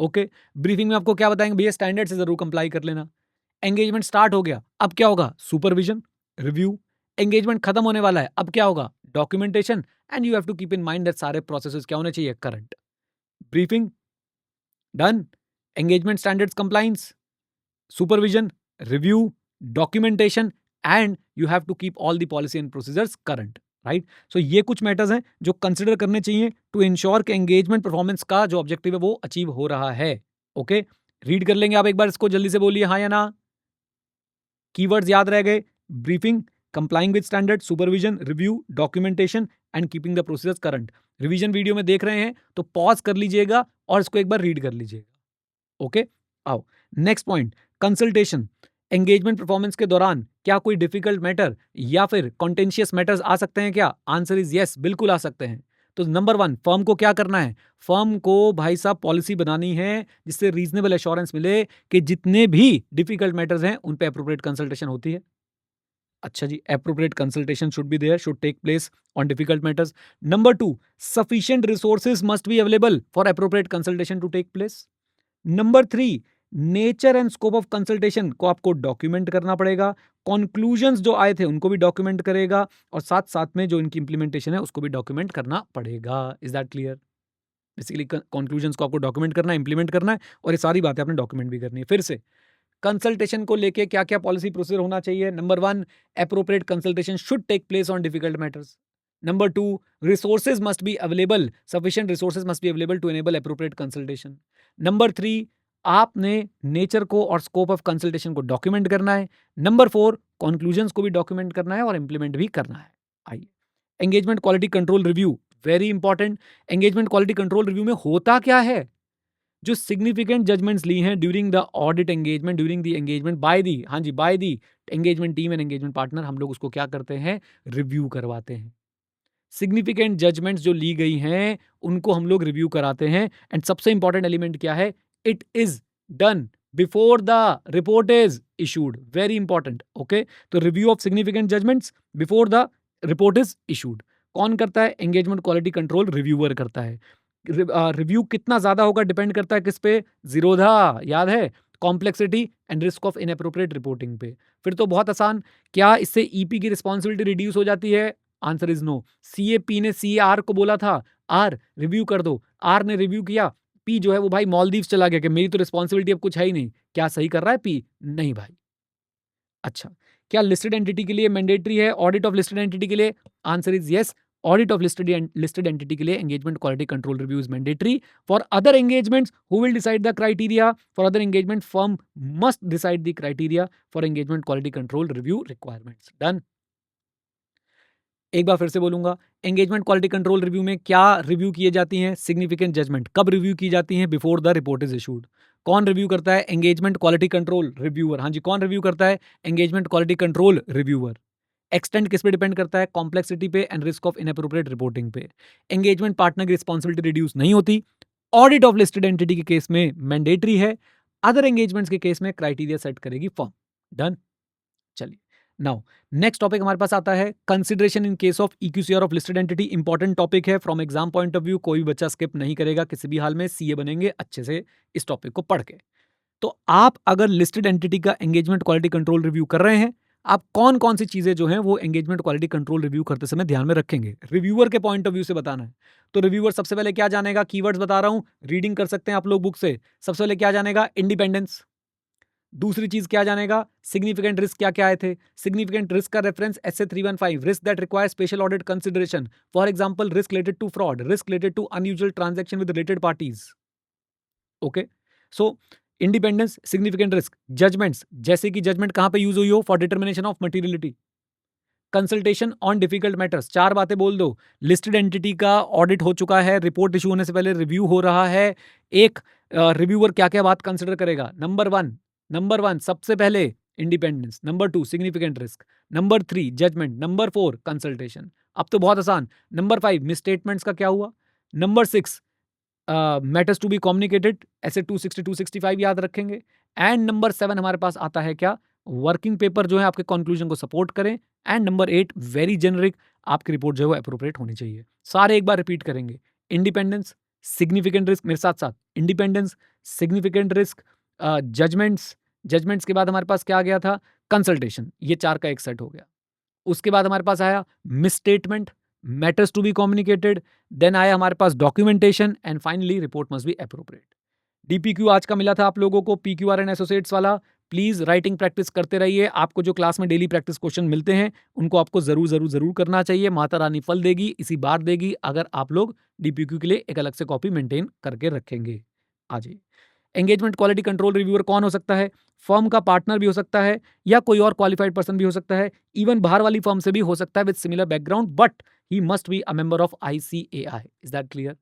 ओके, ब्रीफिंग में आपको क्या बताएंगे, भैया स्टैंडर्ड से जरूर कंप्लाई कर लेना। एंगेजमेंट स्टार्ट हो गया, अब क्या होगा, सुपरविजन, रिव्यू। एंगेजमेंट खत्म होने वाला है, अब क्या होगा, documentation. And you have to keep in mind that सारे प्रोसेसेस क्या होने चाहिए, current. Briefing done, engagement standards compliance, supervision, review, documentation, and you have to keep all the policy and procedures current, right. So ये कुछ matters हैं जो consider करने चाहिए टू इंश्योर कि एंगेजमेंट परफॉर्मेंस का जो ऑब्जेक्टिव है वो अचीव हो रहा है। ओके, रीड कर लेंगे आप एक बार इसको, जल्दी से बोलिए हाँ या ना। कीवर्ड्स याद रह गए, briefing, complying with standard, supervision, review, documentation and keeping the procedures current. Revision video में देख रहे हैं तो पॉज कर लीजिएगा और इसको एक बार रीड कर लीजिएगा। ओके, आओ next point, consultation. Engagement performance के दौरान क्या कोई डिफिकल्ट मैटर या फिर कॉन्टेंशियस मैटर्स आ सकते हैं क्या, आंसर इज यस, बिल्कुल आ सकते हैं। तो नंबर वन, फर्म को क्या करना है, फर्म को भाई साहब पॉलिसी बनानी है जिससे रीजनेबल एश्योरेंस मिले कि जितने भी डिफिकल्ट मैटर्स हैं उन पे एप्रोप्रिएट कंसल्टेशन होती है। अच्छा जी, appropriate consultation should be there, should take place on difficult matters. Number two, sufficient resources must be available for appropriate consultation to take place. Number three, nature and scope of consultation को आपको document करना पड़ेगा। Conclusions जो आए थे उनको भी document करेगा, और साथ साथ में जो इनकी इंप्लीमेंटेशन है उसको भी डॉक्यूमेंट करना पड़ेगा। Is that clear? Basically conclusions को आपको डॉक्यूमेंट करना है, इंप्लीमेंट करना है, और ये सारी बातें आपने डॉक्यूमेंट भी करनी है। फिर से, कंसल्टेशन को लेके क्या क्या पॉलिसी प्रोसीजर होना चाहिए, number one, appropriate consultation should take place on difficult matters. Number two, resources must be available, sufficient resources must be available to enable appropriate consultation. Number three, आपने नेचर को और scope of consultation को document करना है। Number four, conclusions को भी document करना है और इंप्लीमेंट भी करना है। आइए, engagement quality control review, very important. Engagement quality control review में होता क्या है, जो सिग्निफिकेंट जजमेंट्स ली हैं during the audit engagement, during the engagement by the, हाँ जी, by the engagement team and engagement partner, हम लोग उसको क्या करते हैं, रिव्यू करवाते हैं। सिग्निफिकेंट जजमेंट्स जो ली गई हैं उनको हम लोग रिव्यू कराते हैं। एंड सबसे इंपॉर्टेंट एलिमेंट क्या है, it is done before the report is issued, very important. Okay, तो review of significant judgements before the report is issued कौन करता है, एंगेजमेंट क्वालिटी कंट्रोल रिव्यूअर करता है। रिव्यू कितना ज्यादा होगा डिपेंड करता है किस पे, जीरोधा, याद है, complexity and risk of inappropriate reporting पे। फिर तो बहुत आसान, क्या इससे ईपी की रिस्पॉन्सिबिलिटी रिड्यूस हो जाती है, आंसर इज नो। सीएपी ने सीआर को बोला था आर रिव्यू कर दो, आर ने रिव्यू किया, पी जो है वो भाई मालदीव्स चला गया कि मेरी तो रिस्पॉन्सिबिलिटी अब कुछ है ही नहीं। क्या सही कर रहा है पी, नहीं भाई। अच्छा, क्या लिस्टेड एंटिटी के लिए मैंडेटरी है ऑडिट ऑफ लिस्टेड एंटिटी के लिए, answer is yes. Audit of listed entity के लिए engagement quality control review is mandatory. For other engagements who will decide the criteria, for other engagement firm must decide the criteria for engagement quality control review requirements. Done. एक बार फिर से बोलूंगा, engagement quality control review में क्या review किए जाती हैं, सिग्निफिकेंट जजमेंट कब रिव्यू की जाती हैं, before the report is issued. कौन रिव्यू करता है, एंगेजमेंट क्वालिटी कंट्रोल रिव्यूअर। हाँ जी, कौन रिव्यू करता है, engagement quality control reviewer. Extent किस पे डिपेंड करता है, कॉम्प्लेक्सिटी पे and risk of inappropriate reporting पे। एंगेजमेंट पार्टनर की रिस्पॉन्सिबिलिटी रिड्यूस नहीं होती। ऑडिट ऑफ लिस्टेड एंटिटी के केस में मैंडेटरी है। अदर एंगेजमेंट्स के केस में क्राइटेरिया सेट करेगी फर्म। डन। चलिए, नाउ नेक्स्ट टॉपिक हमारे पास आता है consideration in case of EQCR of listed entity. Important topic है from exam point of view, कोई भी बच्चा स्किप नहीं करेगा किसी भी हाल में, सीए बनेंगे अच्छे से इस टॉपिक को पढ़ के। तो आप अगर लिस्टेड एंटिटी का एंगेजमेंट क्वालिटी कंट्रोल रिव्यू कर रहे हैं, आप कौन कौन सी चीज़ें जो हैं वो एंगेजमेंट क्वालिटी कंट्रोल रिव्यू करते समय ध्यान में रखेंगे, रिव्यूअर के पॉइंट ऑफ व्यू से बताना है। तो रिव्यूअर सबसे पहले क्या जानेगा, कीवर्ड्स बता रहा हूं, रीडिंग कर सकते हैं आप लोग बुक से। सबसे पहले क्या जानेगा, इंडिपेंडेंस। दूसरी चीज क्या जानेगा, सिग्निफिकेंट रिस्क क्या क्या आए थे। सिग्निफिकेंट रिस्क का reference SA 315, risk that require special audit consideration, for example risk related to fraud, risk related to unusual transaction with related parties. Okay, so independence, significant risk, judgments, जैसे कि judgment कहां पे use हुई हो, for determination of materiality. Consultation on difficult matters, चार बातें बोल दो। लिस्टेड एंटिटी का ऑडिट हो चुका है, रिपोर्ट इशू होने से पहले रिव्यू हो रहा है। एक रिव्यूअर क्या क्या बात कंसिडर करेगा, नंबर वन सबसे पहले independence, number 2 significant risk, number 3 judgment, number 4 consultation. अब तो बहुत आसान। नंबर 5 मिसस्टेटमेंट्स का क्या हुआ, number 6 matters to be communicated, ऐसे 260 265 याद रखेंगे। एंड नंबर 7 हमारे पास आता है क्या, वर्किंग पेपर जो है आपके कंक्लूजन को सपोर्ट करें। एंड नंबर 8 वेरी जेनरिक, आपकी रिपोर्ट जो है वो अप्रोप्रिएट होनी चाहिए। सारे एक बार रिपीट करेंगे, इंडिपेंडेंस, सिग्निफिकेंट रिस्क, मेरे साथ साथ, इंडिपेंडेंस, सिग्निफिकेंट रिस्क, जजमेंट्स के बाद हमारे पास क्या आ गया था, कंसल्टेशन। ये चार का एक सेट हो गया। उसके बाद हमारे पास आया misstatement, matters to be communicated, then आया हमारे पास documentation, and finally report must be appropriate. DPQ आज का मिला था आप लोगों को, पीक्यूआर एंड एसोसिएट्स वाला। प्लीज राइटिंग प्रैक्टिस करते रहिए। आपको जो क्लास में डेली प्रैक्टिस क्वेश्चन मिलते हैं उनको आपको जरूर जरूर जरूर करना चाहिए। माता रानी फल देगी, इसी बार देगी, अगर आप लोग डीपीक्यू के लिए एक अलग से कॉपी मेंटेन करके रखेंगे। आ जाइए, एंगेजमेंट क्वालिटी कंट्रोल रिव्यूअर कौन हो सकता है, फर्म का पार्टनर भी हो सकता है या कोई और क्वालिफाइड पर्सन भी हो सकता है, इवन बाहर वाली फर्म से भी हो सकता है with similar background, but he must be a member of ICAI। Is that clear,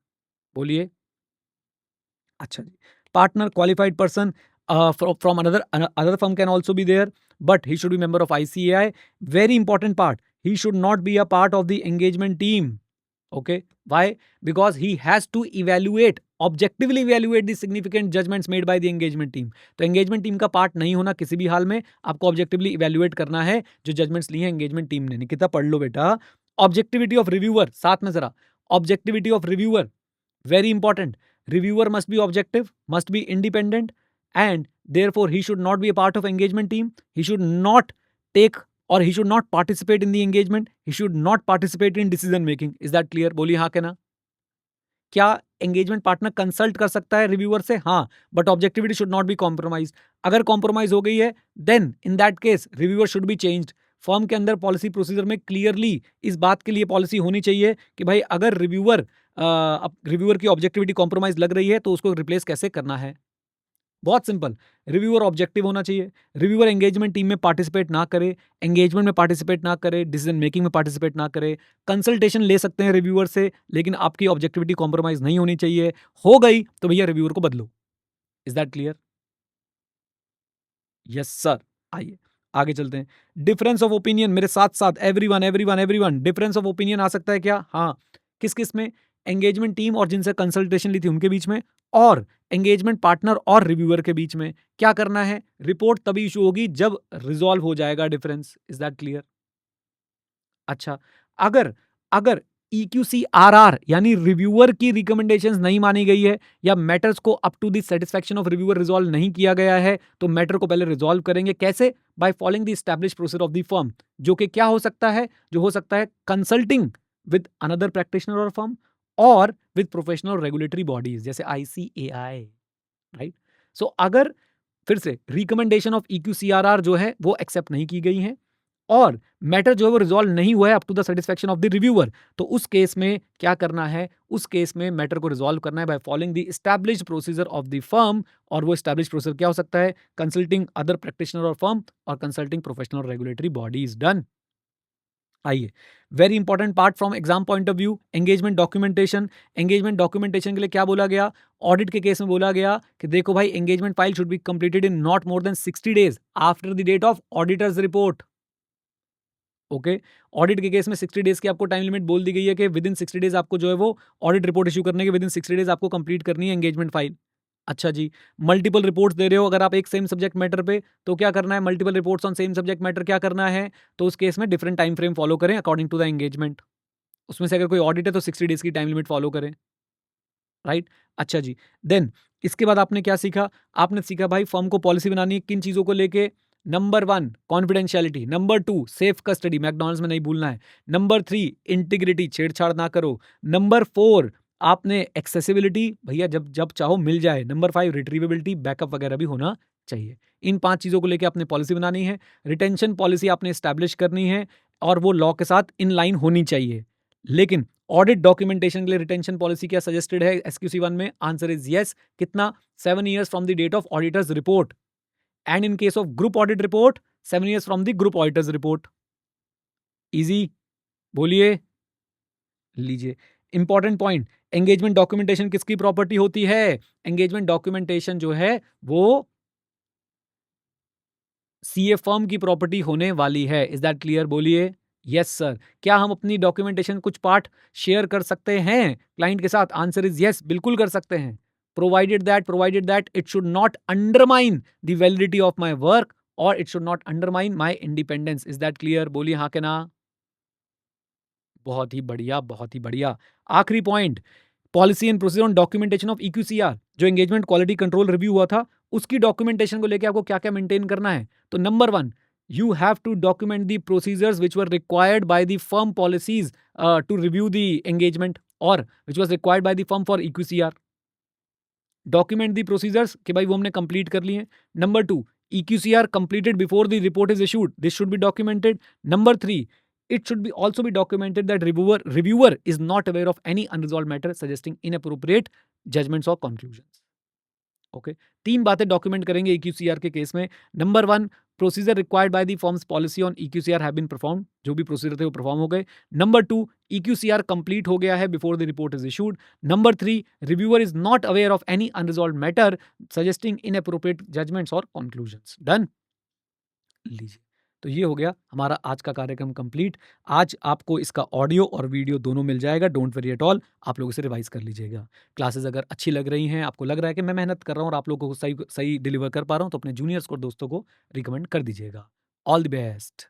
बोलिए। अच्छा जी, partner, qualified person from another firm can also be there, but he should be member of ICAI. Very important part, he should not be a part of the engagement team. Okay, why? Because he has to objectively evaluate the significant judgments made by the engagement team. तो engagement team का part नहीं होना किसी भी हाल में, आपको objectively evaluate करना है जो judgments लिए हैं engagement team ने। निकिता पढ़ लो बेटा, objectivity of reviewer, साथ में जरा, objectivity of reviewer very important. Reviewer must be objective, must be independent, and therefore he should not be a part of engagement team. He should not take or he should not participate in the engagement. He should not participate in decision making. Is that clear? बोलिए हाँ के ना। क्या engagement partner consult कर सकता है reviewer से, हाँ, but objectivity should not be compromise. अगर कॉम्प्रोमाइज हो गई है then in that case reviewer should be changed. Firm के अंदर पॉलिसी प्रोसीजर में क्लियरली इस बात के लिए पॉलिसी होनी चाहिए कि भाई अगर रिव्यूअर की ऑब्जेक्टिविटी कॉम्प्रोमाइज लग रही है तो उसको रिप्लेस कैसे करना है। बहुत सिंपल, रिव्यूअर ऑब्जेक्टिव होना चाहिए। रिव्यूअर एंगेजमेंट टीम में पार्टिसिपेट ना करे, एंगेजमेंट में पार्टिसिपेट ना करे, डिसीजन मेकिंग में पार्टिसिपेट ना करे। कंसल्टेशन ले सकते हैं रिव्यूअर से, लेकिन आपकी ऑब्जेक्टिविटी कॉम्प्रोमाइज नहीं होनी चाहिए। हो गई तो भैया रिव्यूअर को बदलो। Is that clear? Yes sir. आइए आगे चलते हैं। डिफरेंस ऑफ ओपिनियन, मेरे साथ साथ everyone everyone everyone, difference of opinion आ सकता है क्या, हाँ। किस किस में, एंगेजमेंट टीम और जिनसे कंसल्टेशन ली थी उनके बीच में, और एंगेजमेंट पार्टनर और रिव्यूअर के बीच में। क्या करना है, रिपोर्ट तभी इशू होगी जब रिजॉल्व हो जाएगा डिफरेंस। Is that clear? अच्छा, अगर अगर EQCRR यानी रिव्यूअर की रिकमेंडेशंस नहीं मानी गई है या मैटर्स को up to the satisfaction of reviewer resolve नहीं किया गया है, तो मैटर को पहले रिजॉल्व करेंगे। कैसे? Bye following the established procedure of the firm, जो कि क्या हो सकता है, जो हो सकता है कंसल्टिंग विद अनदर प्रैक्टिशनर और फर्म, और विद प्रोफेशनल रेगुलेटरी बॉडीज जैसे ICAI, राइट। सो अगर फिर से रिकमेंडेशन ऑफ EQCRR जो है वो एक्सेप्ट नहीं की गई है और मैटर जो है वो रिजॉल्व नहीं हुआ है up to the satisfaction of the reviewer, तो उस केस में क्या करना है, उस केस में मैटर को रिजॉल्व करना है by following the established procedure of the firm. और वो एस्टैब्लिश्ड प्रोसीजर क्या हो सकता है, कंसल्टिंग अदर प्रैक्टिशनर और फर्म और consulting professional regulatory bodies. Done. आइए, very important part from exam point of view, engagement documentation. Engagement documentation के लिए क्या बोला गया, ऑडिट के केस में बोला गया कि देखो भाई, engagement file should be completed in not more than 60 days after the date of auditor's report. Okay, audit के केस में 60 डेज की आपको टाइम लिमिट बोल दी गई है कि विद इन 60 डेज आपको जो है वो ऑडिट रिपोर्ट इशू करने के विद इन 60 डेज आपको कंप्लीट करनी है एंगेजमेंट फाइल। अच्छा जी, मल्टीपल रिपोर्ट्स दे रहे हो अगर आप एक सेम सब्जेक्ट मैटर पे, तो क्या करना है, multiple reports on same subject matter क्या करना है, तो उस केस में डिफरेंट टाइम फ्रेम फॉलो करें अकॉर्डिंग टू द एंगेजमेंट। उसमें से अगर कोई ऑडिट है तो 60 डेज की टाइम लिमिट फॉलो करें, राइट। अच्छा जी, देन इसके बाद आपने क्या सीखा, आपने सीखा भाई फर्म को पॉलिसी बनानी है किन चीज़ों को लेके, number 1 confidentiality, number 2 safe custody, McDonald's में नहीं भूलना है, नंबर 3 इंटीग्रिटी, छेड़छाड़ ना करो, नंबर 4 आपने एक्सेसिबिलिटी, भैया जब जब चाहो मिल जाए, नंबर 5 रिट्रीवेबिलिटी, बैकअप वगैरह भी होना चाहिए। इन 5 चीज़ों को लेके आपने पॉलिसी बनानी है, रिटेंशन पॉलिसी आपने एस्टैब्लिश करनी है और वो लॉ के साथ इन लाइन होनी चाहिए। लेकिन ऑडिट डॉक्यूमेंटेशन के लिए रिटेंशन पॉलिसी क्या सजेस्टेड है एसक्यूसी 1 में? Answer is yes. कितना? 7 years from the date of auditor's report, and in case of group audit report 7 years from the group auditor's report. Easy, बोलिए, लीजिए। इंपॉर्टेंट पॉइंट, एंगेजमेंट डॉक्यूमेंटेशन किसकी property होती है? Engagement documentation जो है वो CA firm की प्रॉपर्टी होने वाली है। Is that clear? बोलिए यस सर। क्या हम अपनी डॉक्यूमेंटेशन कुछ पार्ट शेयर कर सकते हैं क्लाइंट के साथ? आंसर इज यस, बिल्कुल कर सकते हैं। Provided that it should not undermine the validity of my work और it should not undermine my independence. Is that clear? बोलिए हाँ के ना। बहुत ही बढ़िया, बहुत ही बढ़िया। आखिरी point, policy and procedure on documentation of EQCR, जो एंगेजमेंट क्वालिटी कंट्रोल रिव्यू हुआ था, उसकी डॉक्यूमेंटेशन को लेकर आपको क्या क्या मेंटेन करना है? तो number 1, you have to document the procedures which were required by the firm policies to review the engagement और which was required by the firm for EQCR. Document the procedures कि भाई वो हमने कंप्लीट कर लिए। Number 2, EQCR completed before the report is issued. This should be documented. Number 3, it should be also be documented that reviewer is not aware of any unresolved matter suggesting inappropriate judgments or conclusions. ओके, 3 बातें document करेंगे EQCR के case में। नंबर 1, procedure required by the firm's policy on EQCR have been perform, जो भी procedure थे वो परफॉर्म हो गए। नंबर 2, EQCR कंप्लीट हो गया है before the report is issued. Number 3, reviewer is not aware of any unresolved matter suggesting inappropriate judgments और कंक्लूजन्स। डन? लीजिए, तो ये हो गया हमारा आज का कार्यक्रम कंप्लीट। आज आपको इसका ऑडियो और वीडियो दोनों मिल जाएगा, डोंट वरी एट ऑल। आप लोग इसे रिवाइज कर लीजिएगा। क्लासेस अगर अच्छी लग रही हैं, आपको लग रहा है कि मैं मेहनत कर रहा हूँ और आप लोगों को सही सही डिलीवर कर पा रहा हूँ, तो अपने जूनियर्स को और दोस्तों को रिकमेंड कर दीजिएगा। All the best.